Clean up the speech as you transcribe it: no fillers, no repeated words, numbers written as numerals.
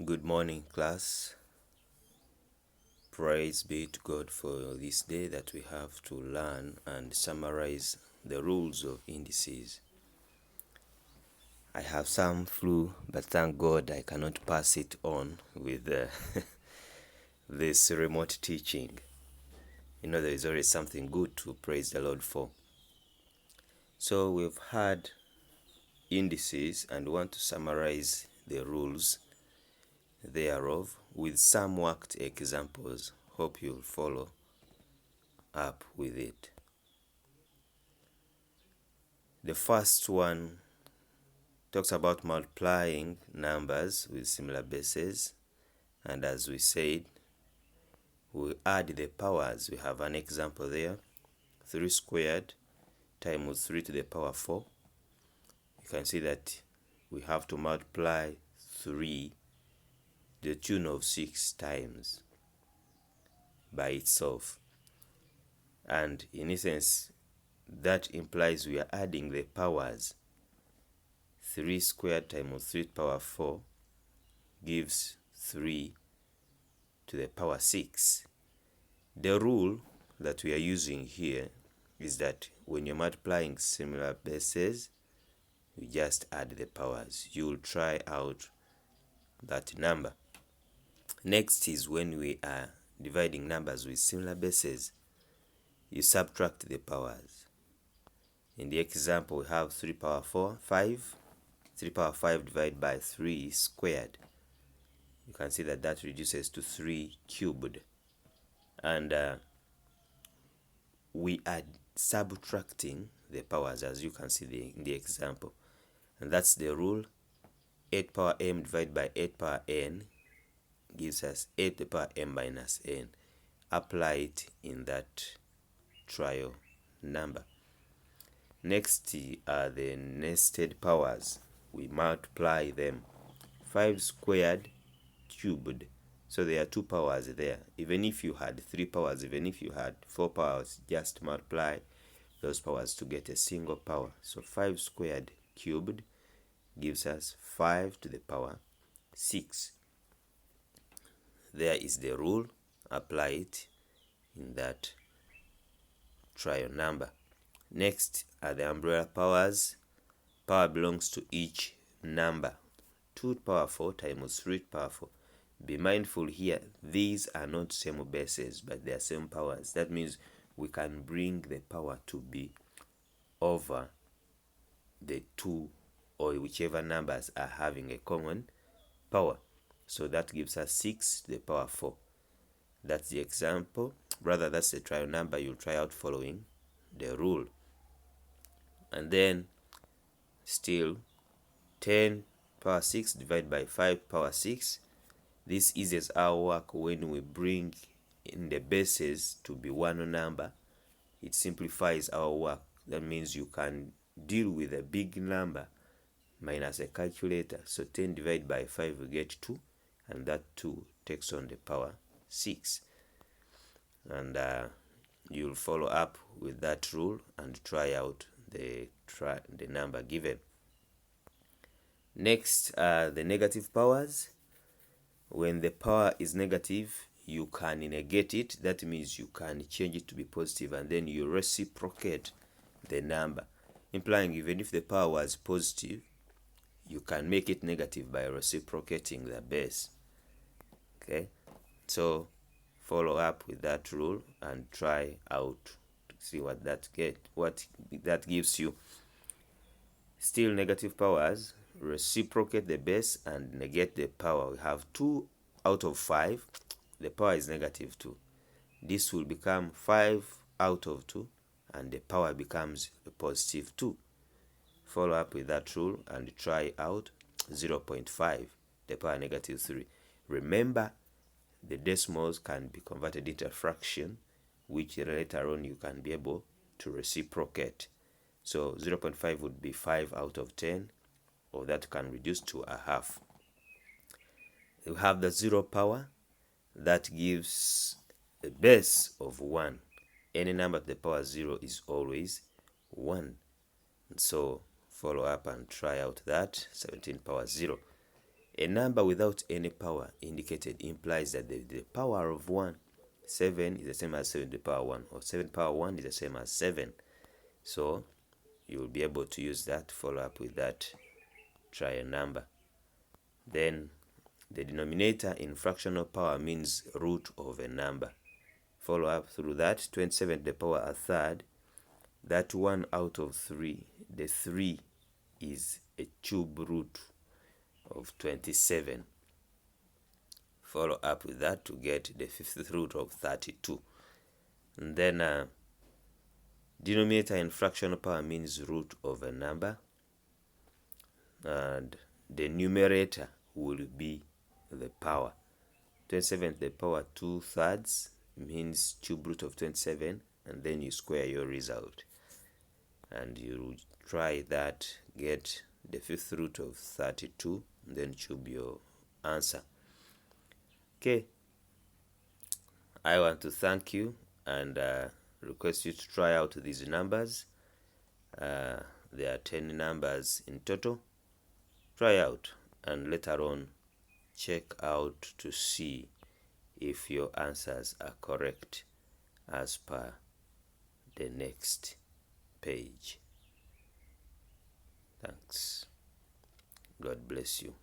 Good morning, class. Praise be to God for this day that we have to learn and summarize the rules of indices. I have some flu, but thank God I cannot pass it on with this remote teaching. There is always something good to praise the Lord for. So we've had indices and want to summarize the rules thereof with some worked examples. Hope you'll follow up with it. The first one talks about multiplying numbers with similar bases, and as we said, we add the powers. We have an example there: 3 squared times 3 to the power 4. You can see that we have to multiply 3 to the tune of 6 times by itself, and in essence that implies we are adding the powers. 3 squared times 3 to the power 4 gives 3 to the power 6. The rule that we are using here is that when you're multiplying similar bases, you just add the powers. You'll try out that number. Next is when we are dividing numbers with similar bases, you subtract the powers. In the example, we have 3 power 4, 5. 3 power 5 divided by 3 squared. You can see that that reduces to 3 cubed. And we are subtracting the powers, as you can see in the example. And that's the rule. 8 power m divided by 8 power n gives us 8 to the power m minus n. Apply it in that trial number. Next are the nested powers. We multiply them. 5 squared cubed. So there are 2 powers there. Even if you had 3 powers, even if you had 4 powers, just multiply those powers to get a single power. So 5 squared cubed gives us 5 to the power 6. There is the rule. Apply it in that trial number. Next are the umbrella powers. Power belongs to each number. 2 to the power 4 times 3 to the power 4. Be mindful here, these are not same bases, but they are same powers. That means we can bring the power to be over the 2 or whichever numbers are having a common power. So that gives us 6 to the power 4. That's the example. Rather, that's the trial number you'll try out following the rule. And then still 10 power 6 divided by 5 power 6. This eases our work when we bring in the bases to be one number. It simplifies our work. That means you can deal with a big number minus a calculator. So 10 divided by 5 we get 2, and that 2 takes on the power 6. And you'll follow up with that rule and try out the number given. Next are the negative powers. When the power is negative, you can negate it. That means you can change it to be positive, and then you reciprocate the number, implying even if the power was positive, you can make it negative by reciprocating the base. Okay, so follow up with that rule and try out to see what that gives you. Still negative powers, reciprocate the base and negate the power. We have 2 out of 5. The power is negative 2. This will become 5 out of 2, and the power becomes a positive 2. Follow up with that rule and try out 0.5, the power negative 3. Remember, the decimals can be converted into a fraction, which later on you can be able to reciprocate. So 0.5 would be 5 out of 10, or that can reduce to a half. You have the 0 power that gives a base of 1. Any number to the power 0 is always 1. So follow up and try out that 17 power 0. A number without any power indicated implies that the power of 1, 7 is the same as 7 to the power 1, or 7 power 1 is the same as 7. So you will be able to use that to follow up with that. Try a number. Then the denominator in fractional power means root of a number. Follow up through that. 27 to the power a third. That 1 out of 3, the 3 is a cube root of 27. Follow up with that to get the 5th root of 32. And then denominator in fractional power means root of a number, and the numerator will be the power. 27 to the power 2/3 means cube root of 27, and then you square your result, and you try that, get the 5th root of 32, and then cube your answer. Okay, I want to thank you and request you to try out these numbers. There are 10 numbers in total. Try out and later on check out to see if your answers are correct as per the next page. Thanks. God bless you.